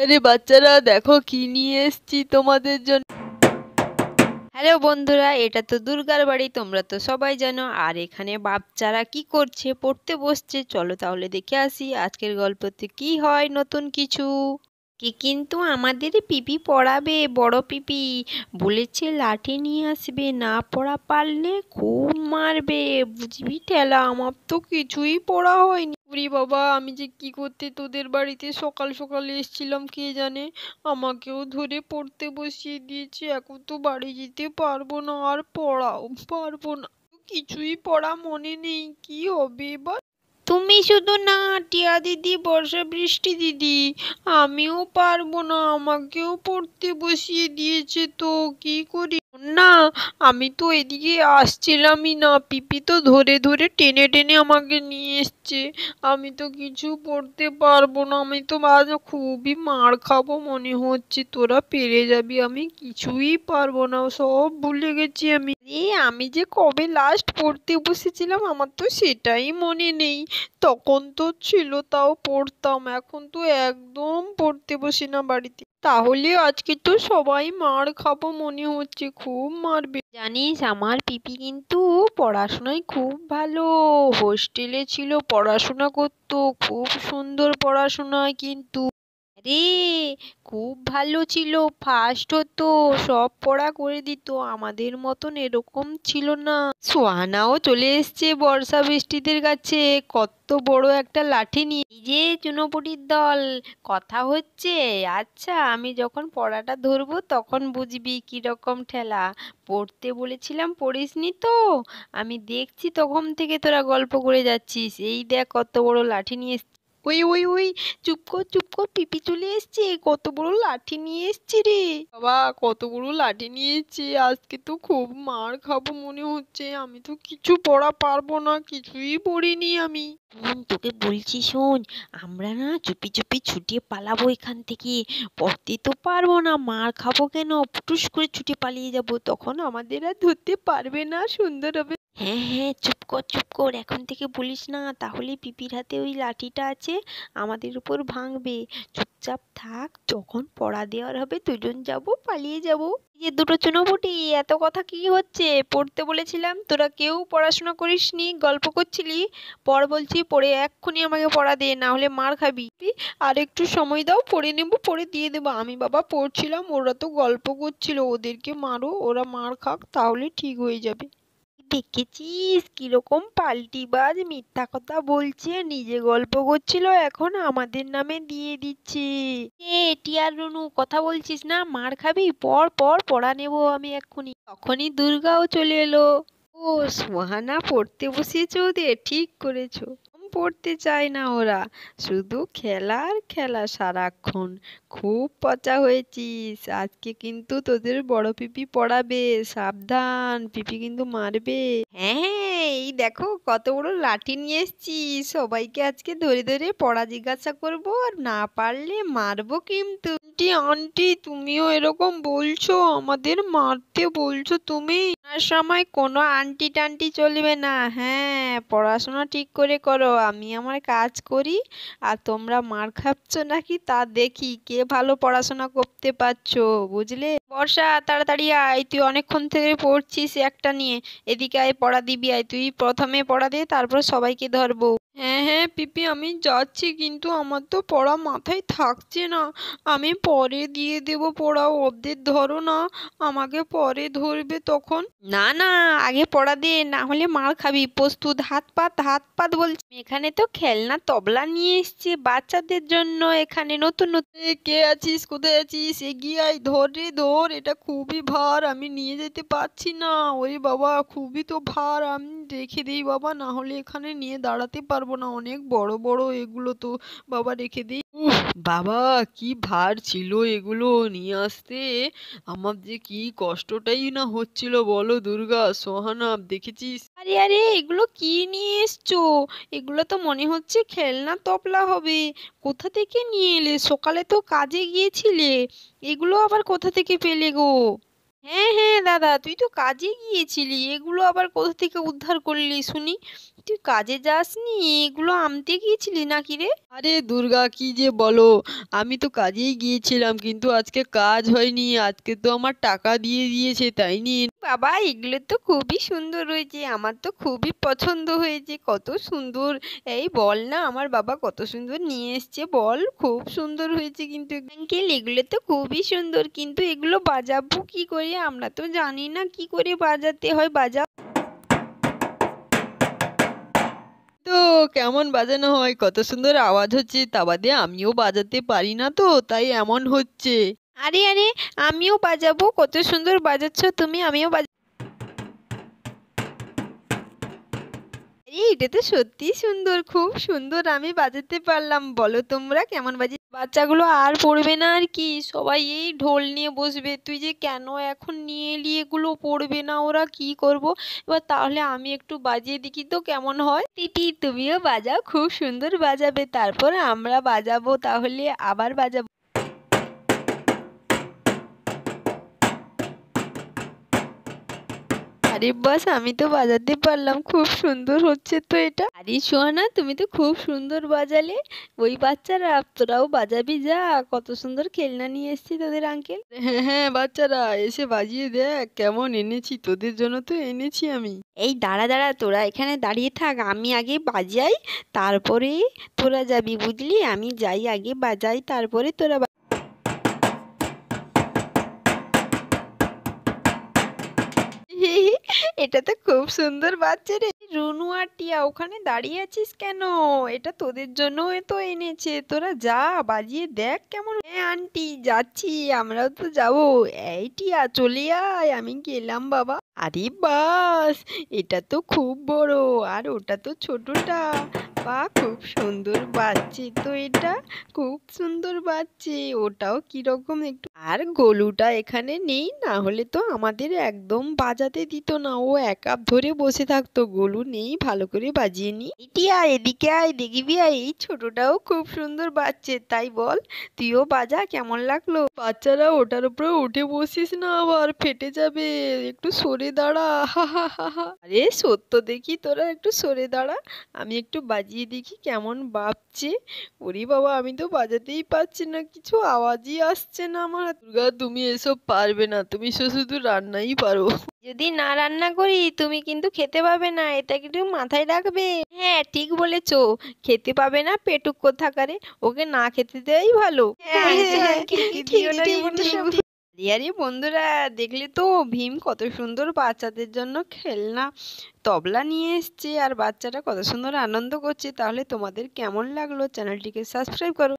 আরে বাচ্চারা দেখো কি নিয়ে এসেছি তোমাদের জন্য। হ্যালো বন্ধুরা, এটা তো দুর্গার বাড়ি, তোমরা তো সবাই জানো। আর এখানে বাচ্চারা কি করছে? পড়তে বসছে। চলো তাহলে দেখে আসি আজকের গল্পতে কি হয় নতুন কিছু। কি কিন্তু আমাদের পিপি পড়াবে, বড় পিপি বলেছে লাঠি নিয়ে আসবে, না পড়া পারলে খুব মারবে, বুঝবি ঠেলা। আমার তো কিছুই পড়া হয়নি। ওরে বাবা, আমি যে কি করতে তোদের বাড়িতে সকাল সকাল এসেছিলাম কে জানে, আমাকেও ধরে পড়তে বসিয়ে দিয়েছে। এখন তো বাড়ি যেতে পারবো না, আর পড়াও পারবো না, কিছুই পড়া মনে নেই। কি হবে এবার? তুমি শুধু না, টিয়া দিদি, বর্ষা, বৃষ্টি দিদি, আমিও পারবো না, আমাকেও পড়তে বসিয়ে দিয়েছে। তো কি করি? না, আমি তো এদিকে আসছিলামই না, পিপি তো ধরে ধরে টেনে টেনে আমাকে নিয়ে এসছে। আমি তো কিছু পড়তে পারবো না, আমি তো আজ খুবই মার খাবো মনে হচ্ছে। তোরা পেরে যাবি, আমি কিছুই পারবো না, সব ভুলে গেছি আমি। আমি যে কবে লাস্ট পড়তে বসেছিলাম আমার তো সেটাই মনে নেই। তখন তো ছিল তাও পড়তাম, এখন তো একদম পড়তে বসি না বাড়িতে। তাহলে আজকে তো সবাই মার খাবো মনে হচ্ছে, খুব মারবে। জানিস আমার পিপি কিন্তু পড়াশোনায় খুব ভালো, হোস্টেলে ছিল, পড়াশোনা করতো, খুব সুন্দর পড়াশোনায় কিন্তু। রে, খুব ভালো ছিল, ফার্স্ট হতো, সব পড়া করে দিত, আমাদের মতন এরকম ছিল না। সোহানাও চলে এসছে বর্ষা বৃষ্টিদের কাছে, কত বড় একটা লাঠি নিয়ে। এই যে চুনোপুটির দল, কথা হচ্ছে। আচ্ছা, আমি যখন পড়াটা ধরবো তখন বুঝবি কিরকম ঠেলা। পড়তে বলেছিলাম পড়িসনি তো, আমি দেখছি তখন থেকে তোরা গল্প করে যাচ্ছিস। এই দেখ কত বড় লাঠি নিয়ে এসছি। ওই ওই ওই, চুপ কর চুপ কর, পিপি চলে এসছে, কত বড় লাঠি নিয়ে এসছি রে বাবা, কত বড় লাঠি নিয়ে এসছি। আজকে তো খুব মার খাবো মনে হচ্ছে, আমি তো কিছু পড়া পারবো না, কিছুই পড়িনি আমি। তোকে বলছি শোন, আমরা না চুপি চুপি ছুটিয়ে পালাবো এখান থেকে। পড়তে তো পারবো না, মার খাবো কেন, ফুটুস করে ছুটে পালিয়ে যাব, তখন আমাদের আর ধরতে পারবে না, সুন্দর হবে। হ্যাঁ হ্যাঁ, চুপ কর চুপ কর, এখন থেকে বলিস না, তাহলে পিপির হাতে ওই লাঠিটা আছে, আমাদের উপর ভাঙবে। চুপচাপ থাক, যখন পড়া দেওয়ার হবে দুজন যাব, পালিয়ে যাব। এই যে দুটো চুনোপুটি, এত কথা কি হচ্ছে? পড়তে বলেছিলাম, তোরা কেউ পড়াশোনা করিসনি, গল্প করছিলি। পড় বলছি, পড়ে এক্ষুনি আমাকে পড়া দে, না হলে মার খাবি। আর একটু সময় দাও, পড়ে নেব, পড়ে দিয়ে দেবো। আমি বাবা পড়ছিলাম, ওরা তো গল্প করছিল, ওদেরকে মারো, ওরা মার খাক, তাহলে ঠিক হয়ে যাবে। দেখেছিস কিরকম পাল্টিবাজ, মিথ্যা কথা বলছে, নিজে গল্প করছিল, এখন আমাদের নামে দিয়ে দিচ্ছে। এ টিয়ার রুনু, কথা বলছিস না, মার খাবি, পড় পড়, পড়া নেবো আমি এক্ষুনি। তখনই দুর্গাও চলে এলো। ও সুহানা, পড়তে বসিয়েছো ওদের, ঠিক করেছো। পড়তে চায় না ওরা, শুধু খেলা আর খেলা সারাক্ষণ। খুব পচা হয়েছিস, আজকে কিন্তু তোদের বড় পিপি পড়াবে, সাবধান, পিপি কিন্তু মারবে। হ্যাঁ হ্যাঁ, এই দেখো কত বড় লাঠি নিয়ে এসেছি, সবাইকে আজকে ধরে ধরে পড়া জিজ্ঞাসা করবো, আর না পারলে মারবো কিন্তু। আন্টি আন্টি, তুমিও এরকম বলছো, আমাদের মারতে বলছো তুমি? আর সময় কোনো আন্টি টান্টি চলবে না। হ্যাঁ, পড়াশোনা ঠিক করে করো, আমি আমার কাজ করি, আর তোমরা মার খাচ্ছ নাকি তা দেখি, কে ভালো পড়াশোনা করতে পারছো, বুঝলে? বর্ষা, তাড়াতাড়ি আয়, তুই অনেকক্ষণ থেকে পড়ছিস একটা নিয়ে, এদিকে আয়, পড়া দিবি, আয় তুই প্রথমে পড়া দে, তারপর সবাইকে ধরবো। হ্যাঁ হ্যাঁ পিপি, আমি যাচ্ছি, কিন্তু আমার তো পড়া মাথায় থাকছে না। আমি পরে দিয়ে দেবো পড়া, ওদের ধরো না, আমাকে পরে ধরবে তখন। না না, আগে পড়া দে, না হলে মার খাবি। প্রস্তুত, হাত পাত, হাত পাত বলছি। এখানে তো খেলনা তবলা নিয়ে এসছে বাচ্চাদের জন্য, এখানে নতুন নতুন। কে আছিস, কোথায় আছিস, এগিয়ে আয়, ধর রে ধর, এটা খুবই ভার, আমি নিয়ে যেতে পারছি না। ওরে বাবা, খুবই তো ভার, আমি রেখে দিই বাবা, না হলে এখানে নিয়ে দাঁড়াতে পারবো না, অনেক বড় বড় এগুলো তো, বাবা রেখে দিই। উফ বাবা, কি ভার ছিল এগুলো নিয়ে আসতে, আমার যে কি কষ্টটাই না হচ্ছিল বলো দুর্গা। সোহানা, দেখেছিস? আরে আরে, এগুলো কি নিয়ে এসছো? এগুলো তো মনে হচ্ছে খেলনা তবলা হবে। কোথা থেকে নিয়ে এলে? সকালে তো কাজে গিয়েছিলে, এগুলো আবার কোথা থেকে পেলে গো? হ্যাঁ হ্যাঁ দাদা, তুই তো কাজে গিয়েছিলি, এগুলো আবার কোথা থেকে উদ্ধার করলি শুনি? তুই কাজে যাসনি, এগুলো আনতে গিয়েছিলি নাকি রে? আরে দুর্গা, কি যে বলো! আমি তো কাজেই গিয়েছিলাম, কিন্তু আজকে কাজ হয়নি। আজকে তো আমার টাকা দিয়ে দিয়েছে, তাই নিয়ে। বাবা, এগুলো তো খুবই সুন্দর হয়েছে, আমার তো খুবই পছন্দ হয়েছে, কত সুন্দর। এই বল না, আমার বাবা কত সুন্দর নিয়ে এসছে, বল। খুব সুন্দর হয়েছে কিন্তু আঙ্কেল, এগুলো তো খুবই সুন্দর, কিন্তু এগুলো বাজাবো কি করে? আমরা তো জানি না কি করে বাজাতে হয়, বাজাও। তো কেমন বাজানো হয়, কত সুন্দর আওয়াজ হচ্ছে, তা বাদে আমিও বাজাতে পারি না, তো তাই এমন হচ্ছে। আরে আরে, আমিও বাজাবো, কত সুন্দর বাজাচ্ছ তুমি, আমিও আরে এটা তো সত্যিই সুন্দর, খুব সুন্দর, আমি বাজাতে পারলাম। বলো তোমরা কেমন বাজে? বাচ্চাগুলো আর পড়বে না আর কি, সবাই এই ঢোল নিয়ে বসবে। তুই যে কেন এখন নিয়ে এলি, এগুলো পড়বে না, ওরা কি করব? এবার তাহলে আমি একটু বাজিয়ে দেখি তো কেমন হয়। তিতি, তুমিও বাজাও, খুব সুন্দর বাজাবে, তারপর আমরা বাজাবো, তাহলে আবার বাজাবো। আরে বাস, আমি তো বাজাতে পারলাম, খুব সুন্দর হচ্ছে তো এটা। আরে সোহানা, তুমি তো খুব সুন্দর বাজালে। ওই বাচ্চারা, তোরাও বাজাবি যা, কত সুন্দর খেলনা নিয়ে এসেছি তোদের আঙ্কেল। হ্যাঁ হ্যাঁ, বাচ্চারা এসে বাজিয়ে দেখ কেমন এনেছি, তোদের জন্য তো এনেছি আমি। এই দাঁড়া দাঁড়া, তোরা এখানে দাঁড়িয়ে থাক, আমি আগে বাজাই, তারপরে তোরা যাবি, বুঝলি? আমি যাই আগে বাজাই, তারপরে তোরা এটা তো খুব সুন্দর বাচ্চা রে। রুনু আর টিয়া, ওখানে দাঁড়িয়ে আছিস কেন? এটা তোদের জন্য তো এনেছে, তোরা যা বাজিয়ে দেখ কেমন। হ্যাঁ আন্টি, যাচ্ছি, আমরাও তো যাবো। এই টিয়া, চলে আয়, আমি গেলাম বাবা। আরে বাস, এটা তো খুব বড়, আর ওটা তো ছোটটা। বা, খুব সুন্দর বাজছে তো এটা, খুব সুন্দর বাজছে। ওটাও কিরকম একটু। আর গোলুটা এখানে নেই, না হলে তো আমাদের একদম বাজাতে দিত না, ও একা ধরে বসে থাকতো। গোলু নেই, ভালো করে বাজিয়ে নি। টিয়া, এদিকে আয়, দেখবি আয়, এই ছোটটাও খুব সুন্দর বাজছে, তাই বল, তুইও বাজা, কেমন লাগলো? বাচ্চারা, ওটার উপরে উঠে বসিস না, আবার ফেটে যাবে, একটু সরে দাঁড়া। হা হা হা হা। আরে সত্য, দেখি তোরা একটু সরে দাঁড়া, আমি একটু বাজিয়ে দেখি কেমন বাজছে। ওরে বাবা, আমি তো বাজাতেই পারছি না, কিছু আওয়াজই আসছে না আমার। দুর্গা, তুমি এসব পারবে না, তুমি শুধু রান্নাই পারো। যদি না রান্না করি, তুমি কিন্তু খেতে পাবে না, এটা কিন্তু মাথায় রাখবে। হ্যাঁ ঠিক বলেছো, খেতে পাবে না পেটুক কোথাকারে, ওকে না খেতে দেওয়াই ভালো। হ্যাঁ আঙ্কেলকে দিও না বন্ধু। আরে বন্ধুরা, দেখলে তো, ভীম কত সুন্দর বাচ্চাদের জন্য খেলনা তবলা নিয়ে এসছে, আর বাচ্চারা কত সুন্দর আনন্দ করছে। তাহলে তোমাদের কেমন লাগলো? চ্যানেলটিকে সাবস্ক্রাইব করো।